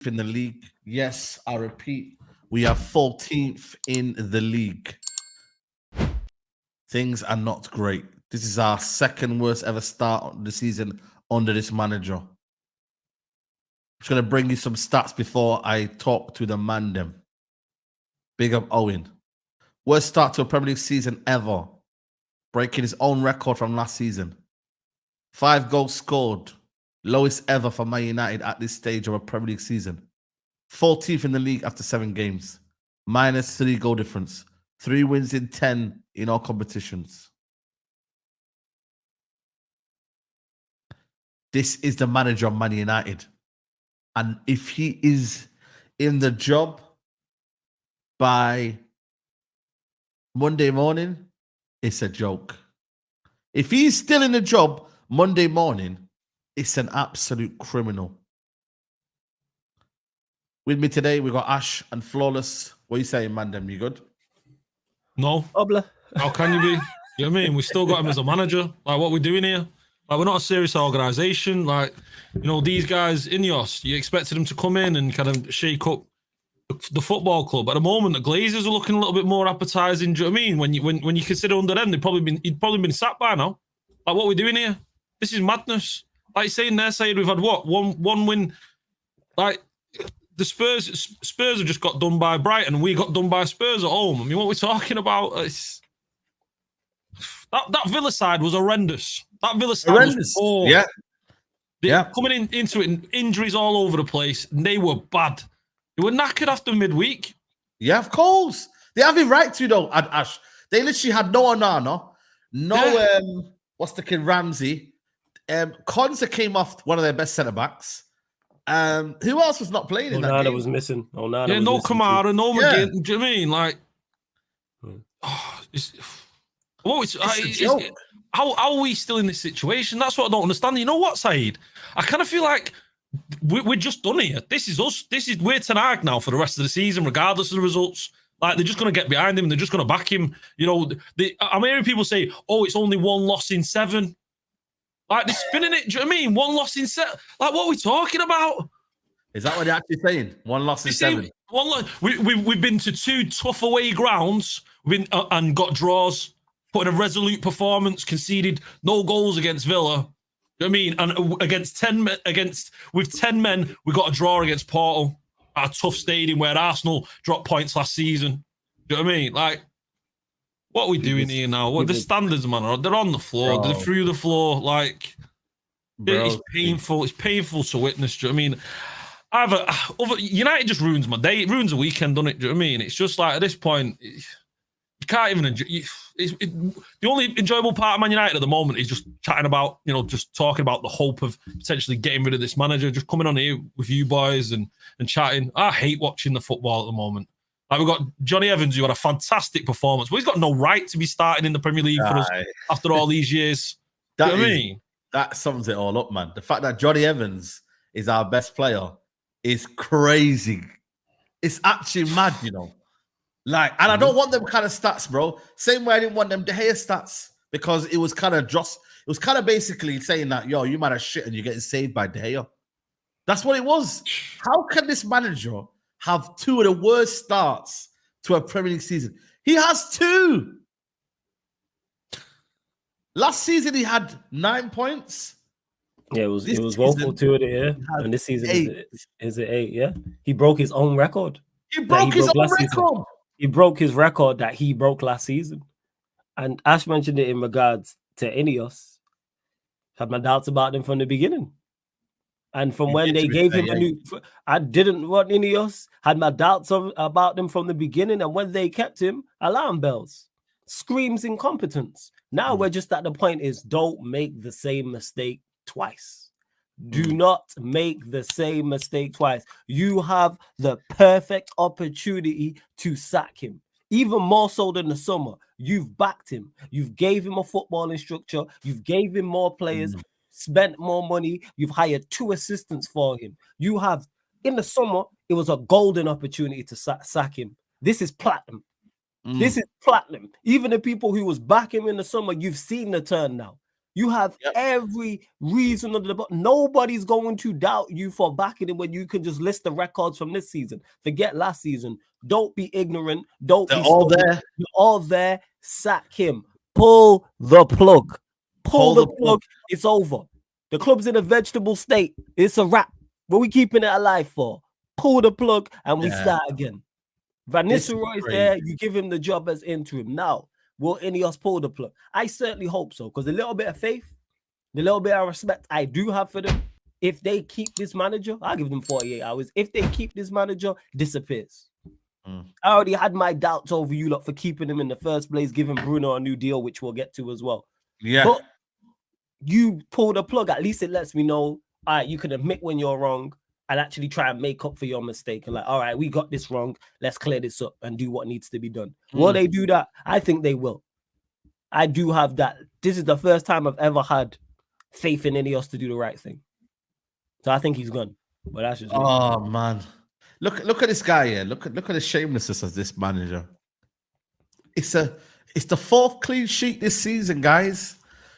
in the league. Yes, I repeat, we are 14th in the league. Things are not great. This is our second worst ever start of the season under this manager. I'm just going to bring you some stats before I talk to the man them. Big up Owen. Worst start to a Premier League season ever. Breaking his own record from last season. 5 goals scored. Lowest ever for Man United at this stage of a Premier League season. 14th in the league after 7 games. -3 goal difference. 3 wins in 10 in all competitions. This is the manager of Man United. And if he is in the job by Monday morning, it's a joke. If he's still in the job Monday morning, it's an absolute criminal. With me today, we got Ash and Flawless. What are you saying, Mandem? You good? No. Obla. How can you be? You know what I mean? We still got him as a manager. Like, what we're doing here? Like, we're not a serious organisation. Like, you know, these guys, INEOS, you expected them to come in and kind of shake up the football club. At the moment, the Glazers are looking a little bit more appetising. Do you know what I mean? When you consider under them, he'd probably been sacked by now. Like, what we're doing here? This is madness. Like saying they're saying we've had what? One win. Like, the Spurs have just got done by Brighton and we got done by Spurs at home. I mean, what we're talking about is that Villa side was horrendous. That Villa side was poor. Yeah. Coming into it, injuries all over the place, and they were bad. They were knackered after midweek. Yeah, of course. They have it right to, though, Ash. They literally had no Onana, what's the kid, Ramsey. Konsa came off one of their best centre-backs. Who else was not playing in that game? Onana was missing. No Kamara, no McGinn. Do you know what I mean? Like, how are we still in this situation? That's what I don't understand. You know what, Saeed? I kind of feel like we're just done here. This is us. We're Ten Hag now for the rest of the season, regardless of the results. Like, they're just going to get behind him. They're just going to back him. You know, I'm hearing people say, "Oh, it's only 1 loss in 7." Like, they're spinning it. Do you know what I mean? 1 loss in 7. Like, what are we talking about? Is that what they're actually saying? 1 loss in 7. We've been to 2 tough away grounds. We've been and got draws. Put in a resolute performance. Conceded no goals against Villa. You know what I mean? And with 10 men, we got a draw against Porto at a tough stadium where Arsenal dropped points last season. Do you know what I mean? Like, what are we doing here now? What the standards, man? They're on the floor. Bro. They're through the floor. Like, it's painful. It's painful to witness. Do you know what I mean? United just ruins my day. It ruins a weekend, doesn't it? Do you know what I mean? It's just like, at this point, you can't even enjoy. The only enjoyable part of Man United at the moment is just chatting about, you know, just talking about the hope of potentially getting rid of this manager. Just coming on here with you boys and chatting. I hate watching the football at the moment. Like, we've got Johnny Evans, who had a fantastic performance, but he's got no right to be starting in the Premier League for us after all these years. Do you know what I mean? That sums it all up, man. The fact that Johnny Evans is our best player is crazy. It's actually mad, you know. Like, and I don't want them kind of stats, bro. Same way I didn't want them De Gea stats, because it was kind of basically saying that, yo, you might have shit and you're getting saved by De Gea. That's what it was. How can this manager have 2 of the worst starts to a Premier League season? He has 2. Last season he had 9 points. Yeah, it was woeful 2 of the year, and this season is it 8? Yeah, he broke his own record. He broke his own record. He broke his record that he broke last season. And Ash mentioned it in regards to INEOS. Had my doubts about them from the beginning. And from when they gave him I didn't want INEOS. Had my doubts about them from the beginning. And when they kept him, alarm bells. Screams incompetence. Now we're just at the point is, don't make the same mistake twice. Do not make the same mistake twice. You have the perfect opportunity to sack him. Even more so than the summer. You've backed him. You've gave him a footballing structure. You've gave him more players, spent more money. You've hired 2 assistants for him. You have, in the summer, it was a golden opportunity to sack him. This is platinum. This is platinum. Even the people who was backing him in the summer, you've seen the turn now. You have every reason under the book. Nobody's going to doubt you for backing him when you can just list the records from this season. Forget last season. Don't be ignorant. They're all there. You're all there. Sack him. Pull the plug. Pull the plug. It's over. The club's in a vegetable state. It's a wrap. What are we keeping it alive for? Pull the plug and we start again. Van Nistelrooy is there. You give him the job as interim. Now, will INEOS pull the plug? I certainly hope so, because a little bit of faith, the little bit of respect I do have for them, if they keep this manager, I'll give them 48 hours. If they keep this manager, disappears. I already had my doubts over you lot for keeping him in the first place, giving Bruno a new deal, which we'll get to as well. Yeah. But you pull the plug, at least it lets me know, all right, you can admit when you're wrong and actually try and make up for your mistake. And like, all right, we got this wrong. Let's clear this up and do what needs to be done. Will they do that? I think they will. I do have that. This is the first time I've ever had faith in INEOS to do the right thing. So I think he's gone. But that's just me. Man. Look at this guy here. Look at the shamelessness of this manager. It's the fourth clean sheet this season, guys.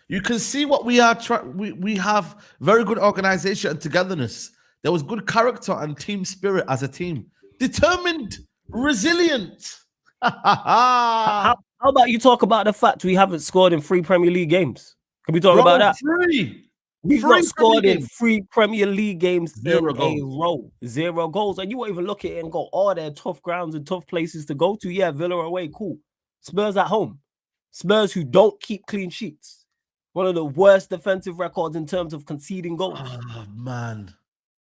You can see what we are we have very good organization and togetherness. There was good character and team spirit as a team. Determined, resilient. How about you talk about the fact we haven't scored in 3 Premier League games? Can we talk about that? 3. We've not scored in 3 Premier League games in a row. 0 goals. And you won't even look at it and go, oh, they're tough grounds and tough places to go to. Yeah, Villa away, cool. Spurs at home. Spurs who don't keep clean sheets. One of the worst defensive records in terms of conceding goals. Oh, man.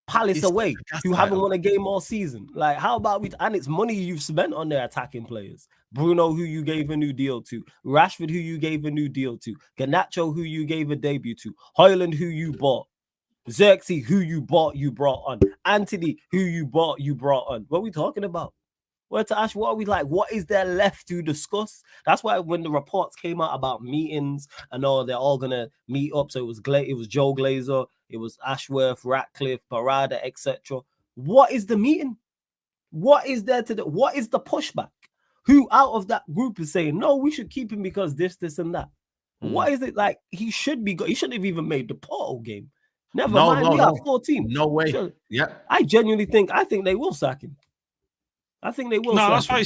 Palace away, who haven't won a game all season. Like, how about we? And it's money you've spent on their attacking players. Bruno, who you gave a new deal to. Rashford, who you gave a new deal to. Garnacho, who you gave a debut to. Højlund, who you bought. Xerxes, who you bought, you brought on. Anthony, who you bought, you brought on. What are we talking about? Where to ask, what are we like? What is there left to discuss? That's why when the reports came out about meetings and all, they're all gonna meet up. So it was Joe Glazer, it was Ashworth, Ratcliffe, Barada, etc. What is the meeting? What is there to do? What is the pushback? Who out of that group is saying no? We should keep him because this, and that. What is it like? He should be. He shouldn't have even made the Porto game. Never mind. We are 14. No way. Sure. Yeah. I genuinely think. I think they will sack him. I think they will. No, that's why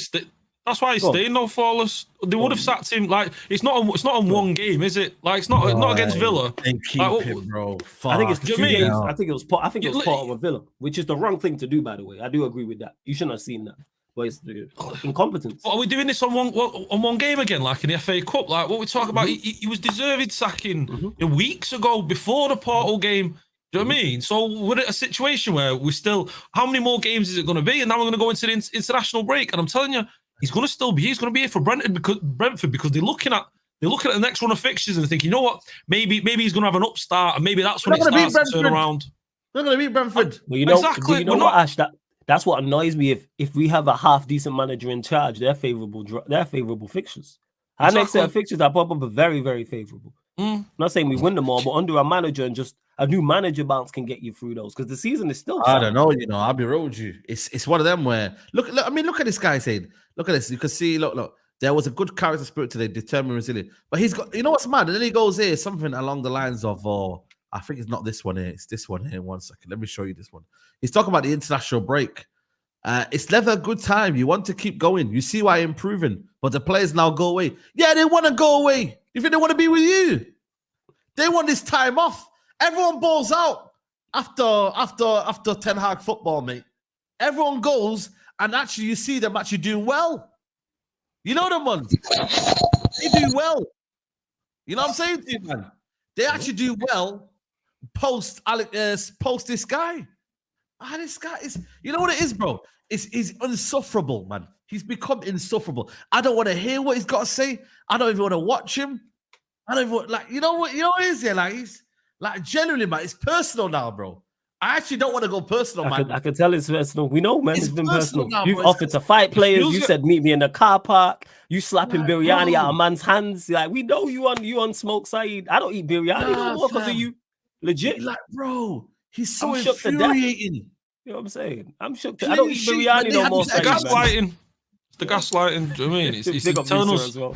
he's staying. No, flawless. They would have sacked him. Like it's not on one game, is it? Like it's not against Villa. They keep him, bro. Fuck. I think it's 2 games. I think it was part of Villa, which is the wrong thing to do, by the way. I do agree with that. You shouldn't have seen that. But it's the incompetence. Are we doing this on one game again, like in the FA Cup? Like what we talk about? He was deserved sacking weeks ago before the Porto game. Do you know what I mean? So we're at a situation where we're still, how many more games is it going to be? And now we're going to go into the international break. And I'm telling you, he's going to be here for Brentford because they're looking at the next run of fixtures and they think, you know what? Maybe he's going to have an upstart and maybe that's when it starts to turn around. They're going to beat Brentford. Well, exactly. What, Ash? That's what annoys me. If we have a half decent manager in charge, they're favorable fixtures. Our next set of fixtures are probably very, very favorable. I'm not saying we win them all, but under a manager and just a new manager bounce can get you through those because the season is still. I don't know. I'll be real with you. It's one of them where look. I mean, look at this guy saying. Look at this. You can see. Look. There was a good character spirit today, determined, resilient. But he's got. You know what's mad? And then he goes here something along the lines of, I think it's not this one here. It's this one here. 1 second. Let me show you this one. He's talking about the international break. It's never a good time. You want to keep going. You see why improving, but the players now go away. Yeah, they want to go away. You think they want to be with you? They want this time off. Everyone balls out after Ten Hag football, mate. Everyone goes, and actually you see them actually doing well. You know them ones. They do well. You know what I'm saying to you, man? They actually do well post this guy. This guy is, you know what it is, bro? He's insufferable, man. He's become insufferable. I don't want to hear what he's got to say. I don't even want to watch him. I don't even you know what it is here? Like he's like genuinely, man. It's personal now, bro. I actually don't want to go personal, man. I can tell it's personal. We know, man. It's been personal. Now, you've offered to fight players. You said meet me in the car park. You slapping biryani out of man's hands. Like we know you on smoke side. I don't eat biryani no more because of you. Legit, like bro. He's so infuriating. You know what I'm saying? I'm shook. I don't eat biryani no more. It's the gaslighting. It's the gaslighting. Do you know what I mean? He's telling us. Well.